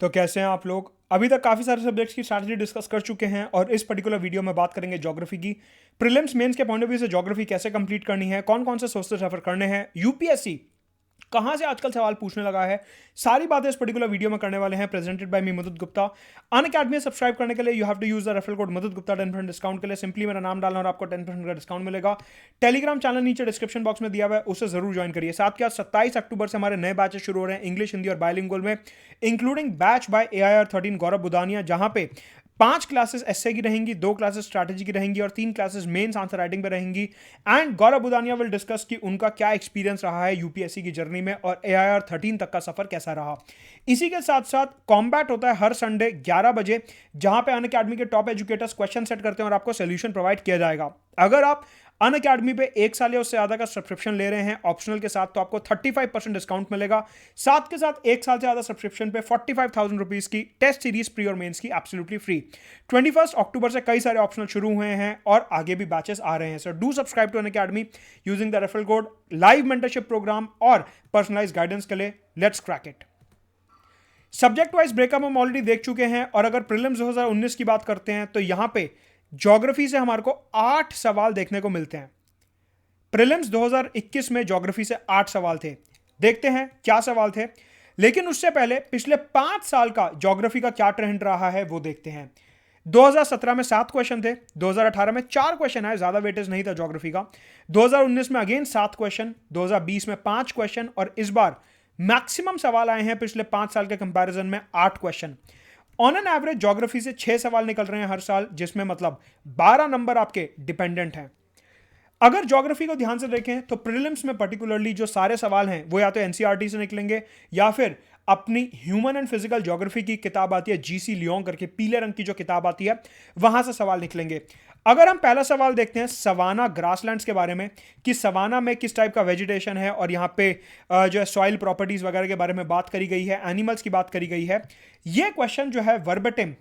तो कैसे हैं आप लोग। अभी तक काफ़ी सारे सब्जेक्ट्स की स्ट्रैटेजी डिस्कस कर चुके हैं और इस पर्टिकुलर वीडियो में बात करेंगे ज्योग्राफी की। प्रीलिम्स मेंस के पॉइंट ऑफ व्यू से ज्योग्राफी कैसे कंप्लीट करनी है, कौन कौन से सोर्सेस रेफर करने हैं, यूपीएससी कहां से आजकल सवाल पूछने लगा है, सारी बातें इस पर्टिकुलर वीडियो में करने वाले हैं। प्रेजेंटेड बाय मी मदद गुप्ता। अनअकैडमी सब्सक्राइब करने के लिए you have to use the referral code Madad Gupta 10% discount के लिए। सिंपली मेरा नाम डालना और आपको 10% का डिस्काउंट मिलेगा। टेलीग्राम चैनल नीचे डिस्क्रिप्शन बॉक्स में दिया हुआ है, उसे जरूर ज्वाइन करिए। साथ के साथ 27 अक्टूबर से हमारे नए बैचेस शुरू हो रहे हैं इंग्लिश, हिंदी और बायलिंगुअल में, इंक्लूडिंग बैच बाय AIR 13 गौरव बुदानिया, जहां पे 5 क्लासेस एसए की रहेंगी, 2 क्लासेस स्ट्रैटेजी की रहेंगी और 3 क्लासेस मेंस आंसर राइटिंग पे रहेंगी। And Gaurav Budania will discuss कि उनका क्या एक्सपीरियंस रहा है यूपीएससी की जर्नी में और AIR 13 तक का सफर कैसा रहा। इसी के साथ साथ कॉम्बैट होता है हर संडे 11 बजे, जहां पे अनअकैडमी के टॉप एजुकेटर्स क्वेश्चन सेट करते हैं और आपको सोल्यूशन प्रोवाइड किया जाएगा। अगर आप अनअकैडमी पे 1 साल या उससे ज्यादा का सब्सक्रिप्शन ले रहे हैं ऑप्शनल के साथ, तो आपको 35% डिस्काउंट मिलेगा। साथ के साथ 1 साल से ज्यादा सब्सक्रिप्शन पे 45,000 रुपीज की टेस्ट सीरीज प्री और मेंस की एब्सोल्युटली फ्री। 21 अक्टूबर से कई सारे ऑप्शनल शुरू हुए हैं और आगे भी बैचेस आ रहे हैं। So do subscribe to Unacademy using the referral code. Live mentorship program और पर्सनलाइज गाइडेंस के लिए let's crack it. Subject wise breakup हम ऑलरेडी देख चुके हैं और अगर प्रीलिम्स 2019 की बात करते हैं तो यहां पे ज्योग्राफी से हमारे को 8 सवाल देखने को मिलते हैं। प्रीलिम्स 2021 में ज्योग्राफी से 8 सवाल थे। देखते हैं क्या सवाल थे, लेकिन उससे पहले पिछले 5 साल का ज्योग्राफी का क्या ट्रेंड रहा है वो देखते हैं। 2017 में 7 क्वेश्चन थे, 2018 में 4 क्वेश्चन आए, ज्यादा वेटेज नहीं था ज्योग्राफी का। 2019 में अगेन 7 क्वेश्चन, 2020 में 5 क्वेश्चन और इस बार मैक्सिमम सवाल आए हैं पिछले 5 साल के कंपैरिजन में 8 question. On an average geography से 6 सवाल निकल रहे हैं हर साल, जिसमें मतलब 12 नंबर आपके डिपेंडेंट हैं। अगर ज्योग्राफी को ध्यान से देखें तो प्रीलिम्स में पर्टिकुलरली जो सारे सवाल हैं वो या तो एनसीईआरटी से निकलेंगे या फिर अपनी ह्यूमन एंड फिजिकल ज्योग्राफी की किताब आती है जीसी लियोंग करके, पीले रंग की जो किताब आती है, वहां से सवाल निकलेंगे। अगर हम पहला सवाल देखते हैं सवाना ग्रासलैंड्स के बारे में कि सवाना में किस टाइप का वेजिटेशन है और यहाँ पे जो है सॉइल प्रॉपर्टीज वगैरह के बारे में बात करी गई है, एनिमल्स की बात करी गई है। ये क्वेश्चन जो है वर्बेटिम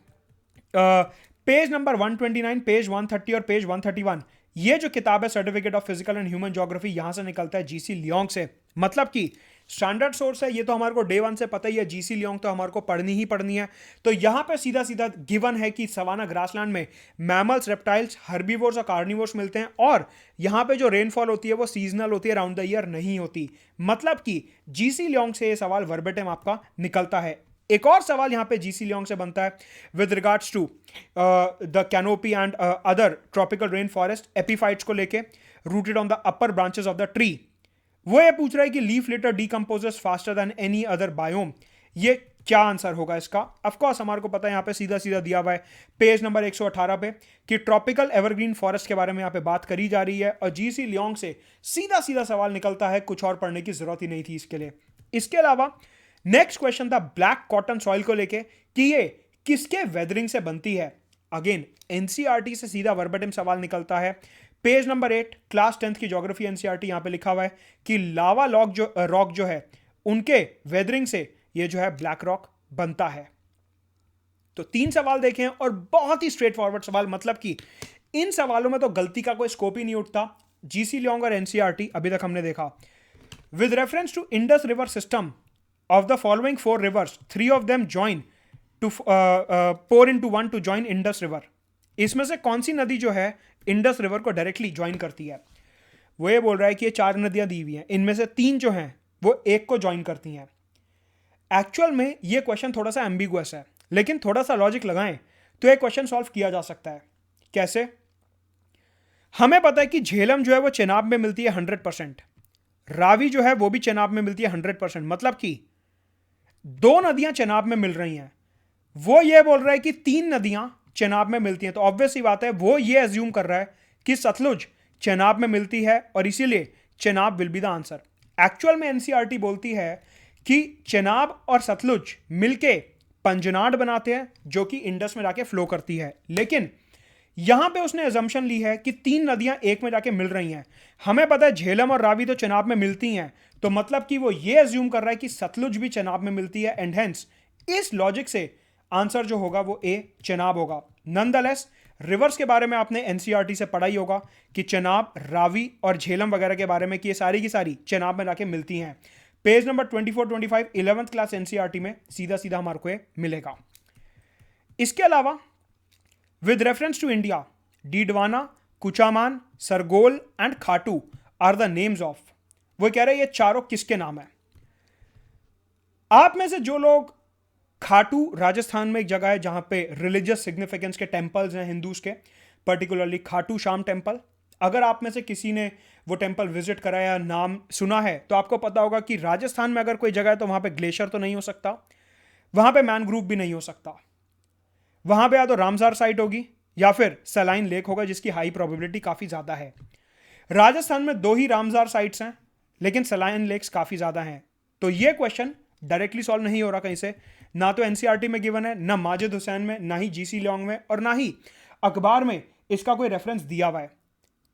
पेज नंबर 129, पेज 130 और पेज 131, ये जो किताब है certificate of physical and human geography, यहां से निकलता है जीसी लियोंग से। मतलब कि स्टैंडर्ड सोर्स है, ये तो हमारे को डे 1 से पता ही है, जीसी लियोंग तो हमारे को पढ़नी ही पढ़नी है। तो यहां पे सीधा सीधा गिवन है कि सवाना ग्रासलैंड में मैमल्स, रेप्टाइल्स, हर्बीवोर्स और कार्निवोर्स मिलते हैं और यहां पे जो रेनफॉल होती है वो सीजनल होती है, राउंड द ईयर नहीं होती। मतलब कि जीसी लियोंग से ये सवाल वर्बेटिम आपका निकलता है। एक और सवाल यहां पे जीसी लियोंग से बनता है with regards to the canopy and other tropical rain forest epiphytes को लेके, rooted on the upper branches of the tree. वो ये पूछ रहा है कि leaf litter decomposes faster than any other biome. ये क्या आंसर होगा इसका? ऑफ कोर्स हमारे को पता है, यहां पे सीधा सीधा दिया हुआ है पेज नंबर 118 पे कि ट्रॉपिकल एवरग्रीन फॉरेस्ट के बारे में यहां पे बात करी जा रही है और जीसी लियोंग से सीधा सीधा सवाल निकलता है, कुछ और पढ़ने की जरूरत ही नहीं थी इसके लिए। इसके अलावा नेक्स्ट क्वेश्चन था ब्लैक कॉटन सॉइल को लेके कि ये किसके वेदरिंग से बनती है। अगेन एनसीईआरटी से सीधा वर्बेटिम सवाल निकलता है। पेज नंबर 8 क्लास 10th की ज्योग्राफी एनसीईआरटी, यहां पे लिखा हुआ है कि लावा रॉक जो है उनके वेदरिंग से ये जो है ब्लैक रॉक बनता है। तो 3 सवाल देखे और बहुत ही स्ट्रेट फॉरवर्ड सवाल, मतलब कि इन सवालों में तो गलती का कोई स्कोप ही नहीं उठता। जीसी लियोंग और एनसीईआरटी अभी तक हमने देखा। With reference to Indus river system of the following 4 rivers, 3 of them join to pour into one to join Indus River. इसमें से कौन सी नदी जो है इंडस रिवर को डायरेक्टली ज्वाइन करती है? वो ये बोल रहा है कि ये 4 नदियां दी हुई हैं, इनमें से 3 जो हैं वो एक को ज्वाइन करती हैं। एक्चुअल में ये क्वेश्चन थोड़ा सा एम्बिगुअस है, लेकिन थोड़ा सा लॉजिक लगाएं तो ये क्वेश्चन सॉल्व किया जा सकता है। कैसे? हमें पता है कि झेलम जो है वो चेनाब में मिलती है 100%, रावी जो है वो भी चेनाब में मिलती है 100%। मतलब कि 2 नदियां चेनाब में मिल रही हैं। वो ये बोल रहा है कि 3 नदियां चेनाब में मिलती हैं, तो ऑब्वियस सी बात है वो ये एज्यूम कर रहा है कि सतलुज चेनाब में मिलती है और इसीलिए Chenab will be the answer. Actual में एनसीईआरटी बोलती है कि चेनाब और सतलुज मिलके पंजनाड बनाते हैं जो कि इंडस में जाके फ्लो करती है, लेकिन यहां पे उसने अजम्पशन ली है कि 3 नदियां एक में जाके मिल रही हैं। हमें पता है झेलम और रावी तो चेनाब में मिलती हैं, तो मतलब कि वो ये अज्यूम कर रहा है कि सतलुज भी चेनाब में मिलती है एंड हेंस इस लॉजिक से आंसर जो होगा वो ए चेनाब होगा। नॉनदलेस रिवर्स के बारे में आपने एनसीईआरटी से पढ़ा ही होगा कि चेनाब, रावी और झेलम वगैरह के बारे में कि ये सारी की सारी चेनाब में जाके मिलती हैं। Page number 24-25 11th class NCERT में सीधा सीधा हमारे को ये मिलेगा। इसके अलावा with reference to India, Didwana, Kuchaman, Sargol and Khatu are the names of, वो कह रहे हैं ये चारों किसके नाम है। आप में से जो लोग, खाटू राजस्थान में एक जगह है जहां पे रिलीजियस सिग्निफिकेंस के टेंपल्स हैं हिंदूज के, पर्टिकुलरली खाटू श्याम टेंपल। अगर आप में से किसी ने वो टेंपल विजिट करा या नाम सुना है तो आपको पता होगा कि राजस्थान में अगर कोई जगह है तो वहां पे ग्लेशियर तो नहीं हो सकता, वहां पे मैनग्रूव भी नहीं हो सकता, वहां पे या तो रामसार साइट होगी या फिर सलाइन लेक होगा, जिसकी हाई प्रोबेबिलिटी काफी ज्यादा है। राजस्थान में 2 ही रामसार साइट्स हैं, लेकिन सलाइन लेक्स काफी ज्यादा हैं। तो ये क्वेश्चन डायरेक्टली सॉल्व नहीं हो रहा कहीं से, ना तो एनसीईआरटी में गिवन है, ना माजिद हुसैन में, ना ही जीसी लियोंग में, और ना ही अखबार में इसका कोई रेफरेंस दिया हुआ है।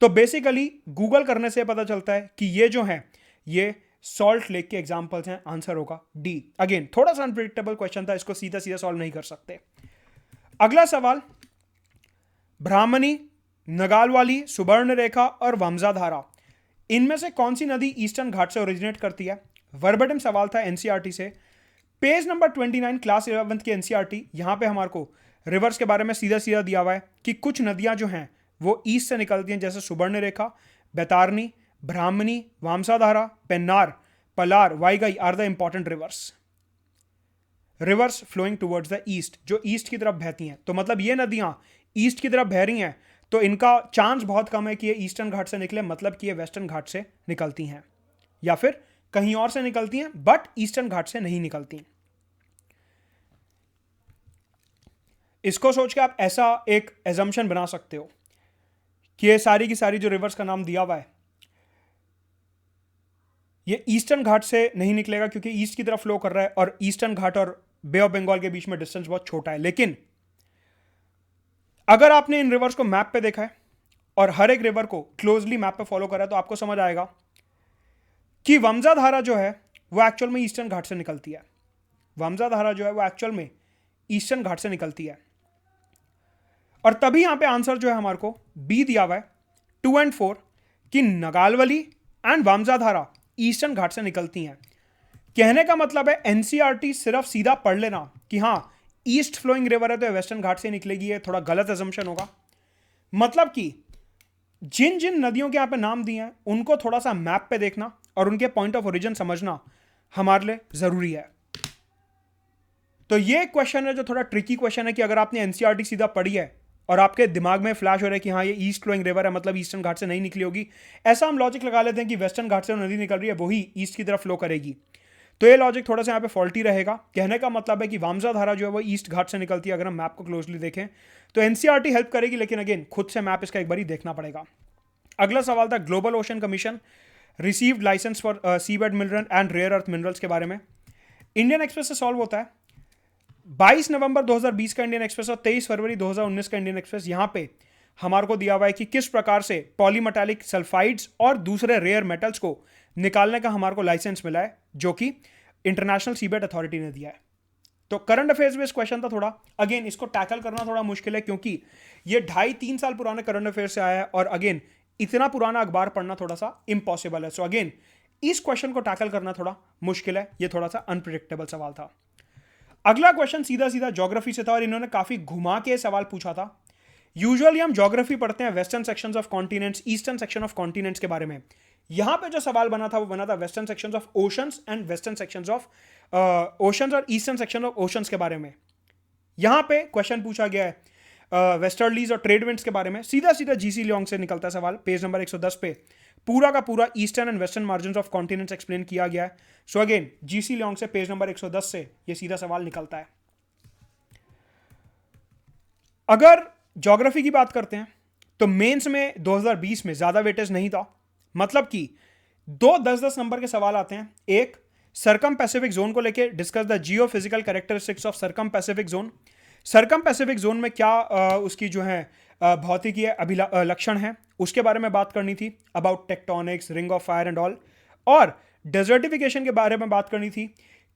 तो बेसिकली गूगल करने से पता चलता है कि ये जो है ये सॉल्ट लेक के एग्जांपल्स हैं। आंसर होगा डी। अगेन थोड़ा सा अनप्रेडिक्टेबल क्वेश्चन था, इसको सीधा सीधा सॉल्व नहीं कर सकते। अगला सवाल, ब्राह्मणी, नगालवाली, सुवर्णरेखा और वमजाधारा, इनमें से कौन सी नदी ईस्टर्न घाट से ओरिजिनेट करती है। वर्बेटिम सवाल था एनसीईआरटी से, पेज नंबर 29 क्लास 11th की एनसीईआरटी। यहां पे हमारे को रिवर्स के बारे में सीधा सीधा दिया हुआ है कि कुछ नदियां जो हैं वो ईस्ट से निकलती हैं, जैसे Subarnarekha, Baitarani, Brahmani, Vamsadhara, Pennar, Palar, Vaigai are the important rivers flowing towards the east, जो ईस्ट की तरफ बहती हैं। तो मतलब ये नदियां ईस्ट की तरफ बह रही हैं, तो इनका चांस बहुत कम है कि ये ईस्टर्न घाट से निकले, मतलब कि ये वेस्टर्न घाट से निकलती हैं या फिर कहीं और से निकलती हैं, बट ईस्टर्न घाट से नहीं निकलती। इसको सोच के आप ऐसा एक एजम्पशन बना सकते हो कि ये सारी की सारी जो रिवर्स का नाम दिया हुआ है ये ईस्टर्न घाट से नहीं निकलेगा, क्योंकि ईस्ट की तरफ फ्लो कर रहा है और ईस्टर्न घाट और बे ऑफ बंगाल के बीच में डिस्टेंस बहुत छोटा है। लेकिन अगर आपने इन रिवर्स को मैप पे देखा है और हर एक रिवर को क्लोजली मैप पे फॉलो करा है, तो आपको समझ आएगा कि वमजाधारा जो है वो एक्चुअल में ईस्टर्न घाट से निकलती है। वमजाधारा जो है वो एक्चुअल में ईस्टर्न घाट से निकलती है, और तभी यहां पे आंसर जो है हमारे को बी दिया हुआ है 2 और 4 कि नगालवली एंड वमजाधारा ईस्टर्न घाट से निकलती हैं। कहने का मतलब है एनसीईआरटी सिर्फ सीधा पढ़ लेना कि हां ईस्ट फ्लोइंग रिवर है तो वेस्टर्न घाट से निकलेगी, ये थोड़ा गलत असम्पशन होगा। मतलब कि जिन जिन नदियों के यहां पे नाम दिए हैं उनको थोड़ा सा मैप पे देखना और उनके पॉइंट ऑफ ओरिजिन समझना हमारे लिए जरूरी है। तो ये क्वेश्चन है जो थोड़ा ट्रिकी क्वेश्चन है कि अगर आपने एनसीईआरटी सीधा पढ़ी है और आपके दिमाग में फ्लैश हो रहा है कि हाँ ये ईस्ट फ्लोइंग रिवर है, मतलब ईस्टर्न घाट से नहीं निकली होगी, ऐसा हम लॉजिक लगा लेते हैं कि वेस्टर्न घाट से नदी निकल रही है वही ईस्ट की तरफ फ्लो करेगी। तो ये लॉजिक थोड़ा सा यहाँ पे फॉल्टी रहेगा। कहने का मतलब है कि वामजाधारा जो है वो ईस्ट घाट से निकलती है। अगर हम मैप को क्लोजली देखें तो एनसीईआरटी हेल्प करेगी, लेकिन अगेन खुद से मैप इसका एक बार देखना पड़ेगा। अगला सवाल था global ocean commission received license for seabed mineral and rare earth minerals के बारे में। इंडियन एक्सप्रेस से सॉल्व होता है 22 नवंबर 2020 का इंडियन एक्सप्रेस और 23 फरवरी 2019 का इंडियन एक्सप्रेस। यहां पे हमारे को दिया हुआ है कि किस प्रकार से पॉलीमेटालिक सल्फाइड्स और दूसरे रेयर मेटल्स को निकालने का हमारे को लाइसेंस मिला है, जो कि इंटरनेशनल सीबेट अथॉरिटी ने दिया है। तो करंट अफेयर्स बेस्ड क्वेश्चन था थोड़ा, अगेन इसको टैकल करना थोड़ा मुश्किल है क्योंकि ये 2.5-3 साल पुराने करंट अफेयर से आया है और अगेन इतना पुराना अखबार पढ़ना थोड़ा सा इम्पॉसिबल है। सो अगेन इस क्वेश्चन को टैकल करना थोड़ा मुश्किल है, ये थोड़ा सा अनप्रिडिक्टेबल सवाल था। अगला क्वेश्चन सीधा सीधा ज्योग्राफी से था और इन्होंने काफी घुमा के सवाल पूछा था। यूजुअली हम ज्योग्राफी पढ़ते हैं western sections of continents, eastern section of continents के बारे में। यहां पे जो सवाल बना था वो बना था western sections of oceans and western sections of oceans और ईस्टर्न सेक्शन ऑफ ओशंस के बारे में। यहां पे क्वेश्चन पूछा गया है वेस्टर्लीज और ट्रेड विंड्स के बारे में। सीधा सीधा जीसी लियोंग से निकलता है सवाल, पेज नंबर 110 पे पूरा का पूरा eastern and western margin of continents explain किया गया है। सो अगेन जीसी लियोंग से पेज नंबर 110 से ये सीधा सवाल निकलता है। अगर ज्योग्राफी की बात करते हैं तो मेंस में 2020 में ज्यादा वेटेज नहीं था, मतलब कि 2 10-10 नंबर के सवाल आते हैं। एक सरकम पैसिफिक जोन को लेके discuss the geophysical characteristics of circum Pacific zone. Circum Pacific zone में क्या उसकी जो है भौतिकीय लक्षण है उसके बारे में बात करनी थी, about tectonics, ring of fire and all. और डेजर्टिफिकेशन के बारे में बात करनी थी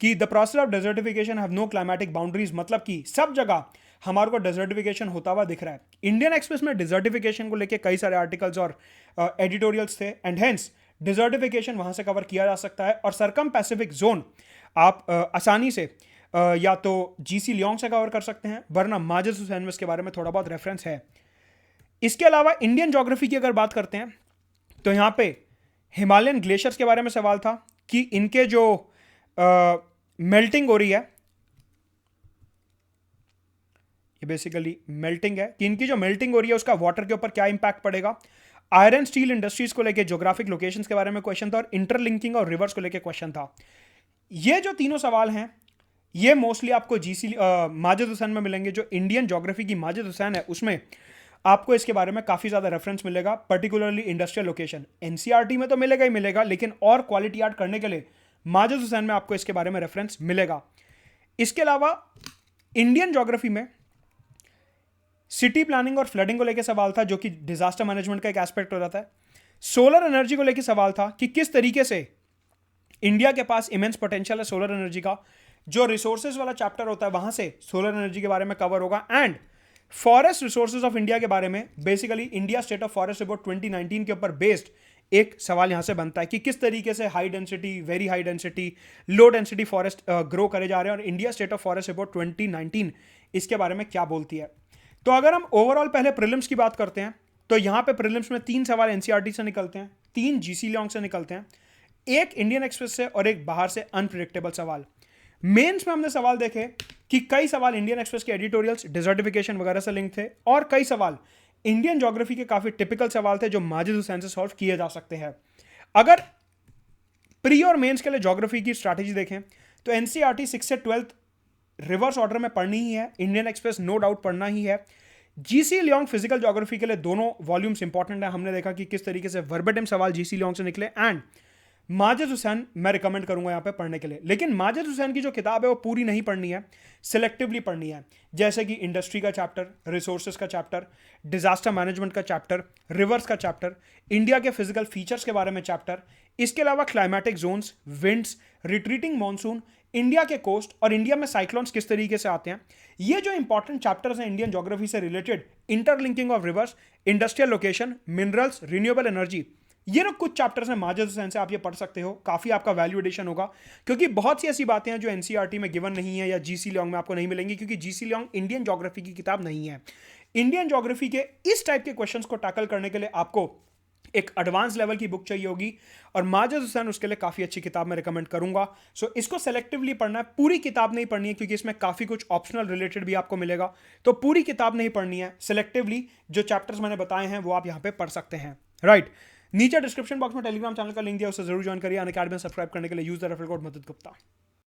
कि the process of desertification have no climatic boundaries, मतलब कि सब जगह हमारे को डेजर्टिफिकेशन होता हुआ दिख रहा है। इंडियन एक्सप्रेस में डेजर्टिफिकेशन को लेके कई सारे आर्टिकल्स और एडिटोरियल्स थे एंड हेंस डिजर्टिफिकेशन वहां से कवर किया जा सकता है, और सरकम पैसिफिक जोन आप आसानी से या तो जीसी लियोंग से कवर कर सकते हैं, वरना माजिद हुसैन में इसके बारे में थोड़ा बहुत रेफरेंस है। इसके अलावा इंडियन ज्योग्राफी की अगर बात करते हैं तो यहां पे हिमालयन ग्लेशियर्स के बारे में सवाल था कि इनके जो मेल्टिंग हो रही है, ये बेसिकली मेल्टिंग है, कि इनकी जो मेल्टिंग हो रही है उसका वाटर के ऊपर क्या इंपैक्ट पड़ेगा। आयरन स्टील इंडस्ट्रीज को लेके ज्योग्राफिक लोकेशंस के बारे में क्वेश्चन था, और इंटरलिंकिंग और रिवर्स को लेके क्वेश्चन था। ये जो तीनों सवाल हैं ये मोस्टली आपको जीसी माजिद हुसैन में मिलेंगे। जो इंडियन ज्योग्राफी की माजिद हुसैन है उसमें आपको इसके बारे में काफी ज्यादा रेफरेंस मिलेगा, पर्टिकुलरली इंडस्ट्रियल लोकेशन। एनसीईआरटी में तो मिलेगा ही मिलेगा, लेकिन और क्वालिटी ऐड करने के लिए माजिद हुसैन में आपको इसके बारे में रेफरेंस मिलेगा। इसके अलावा इंडियन ज्योग्राफी में सिटी प्लानिंग और फ्लडिंग को लेकर सवाल था, जो कि डिजास्टर मैनेजमेंट का एक एस्पेक्ट हो जाता है। सोलर एनर्जी को लेकर सवाल था कि किस तरीके से इंडिया के पास इमेंस पोटेंशियल है सोलर एनर्जी का। जो रिसोर्सेज वाला चैप्टर होता है वहां से सोलर एनर्जी के बारे में कवर होगा। And forest resources of India के बारे में, basically India state of forest report 2019 के ऊपर बेस्ड एक सवाल यहां से बनता है कि किस तरीके से high density, very high density, low density forest grow करे जा रहे हैं, और India state of forest report 2019 इसके बारे में क्या बोलती है। तो अगर हम ओवरऑल पहले प्रीलिम्स की बात करते हैं तो यहां पे प्रीलिम्स में 3 सवाल एनसीईआरटी से निकलते हैं, 3 जीसी लियोंग से निकलते हैं, एक इंडियन एक्सप्रेस से और एक बाहर से अनप्रिडिक्टेबल सवाल। मेंस में हमने सवाल देखे कि कई सवाल इंडियन एक्सप्रेस के एडिटोरियल्स, डिजर्टिफिकेशन वगैरह से लिंक थे, और कई सवाल इंडियन ज्योग्राफी के काफी टिपिकल सवाल थे जो माजिद हुसैन से सॉल्व किए जा सकते हैं। अगर प्री और मेंस के लिए ज्योग्राफी की स्ट्रैटेजी देखें तो एनसीईआरटी 6 से 12 रिवर्स ऑर्डर में पढ़नी ही है, इंडियन एक्सप्रेस नो डाउट पढ़ना ही है। जीसी लियोंग फिजिकल ज्योग्राफी के लिए दोनों वॉल्यूम्स इंपॉर्टेंट है। हमने देखा कि किस तरीके से वर्बेटिम सवाल जीसी लियोंग से निकले। एंड माजिद हुसैन मैं रिकमेंड करूंगा यहां पे पढ़ने के लिए, लेकिन माजिद हुसैन की जो किताब है वो पूरी नहीं पढ़नी है, सिलेक्टिवली पढ़नी है। जैसे कि इंडस्ट्री का चैप्टर, रिसोर्सेज का चैप्टर, डिजास्टर मैनेजमेंट का चैप्टर, रिवर्स का चैप्टर, इंडिया के फिजिकल फीचर्स के बारे में चैप्टर, इसके अलावा climatic zones, winds, retreating monsoon, India के कोस्ट और इंडिया में साइक्लोन्स किस तरीके से आते हैं। ये जो इंपॉर्टेंट चैप्टर्स हैं इंडियन ज्योग्राफी से related, interlinking of reverse, industrial location, minerals, renewable energy, ये लोग कुछ चैप्टर्स हैं माजिद हुसैन से, आप ये पढ़ सकते हो। काफी आपका वैल्यू एडिशन होगा, क्योंकि बहुत सी ऐसी बातें हैं जो एनसीईआरटी में गिवन नहीं है या जीसी लियोंग में आपको नहीं मिलेंगी, क्योंकि जीसी लियोंग इंडियन ज्योग्राफी की किताब नहीं है। इंडियन ज्योग्राफी के इस टाइप के क्वेश्चंस को टैकल करने के लिए आपको एक एडवांस लेवल की बुक चाहिए होगी, और माजिद हुसैन उसके लिए काफी अच्छी किताब मैं रिकमेंड करूंगा। सो इसको सेलेक्टिवली पढ़ना है, पूरी किताब नहीं पढ़नी है, क्योंकि इसमें काफी कुछ ऑप्शनल रिलेटेड भी आपको मिलेगा। तो पूरी किताब नहीं पढ़नी है, सिलेक्टिवली जो चैप्टर्स मैंने बताए हैं वो आप यहां पे पढ़ सकते हैं। राइट, नीचे डिस्क्रिप्शन बॉक्स में टेलीग्राम चैनल का लिंक दिया, उसे जरूर ज्वाइन करिए। अनअकैडमी में सब्सक्राइब करने के लिए use the referral code Madad Gupta.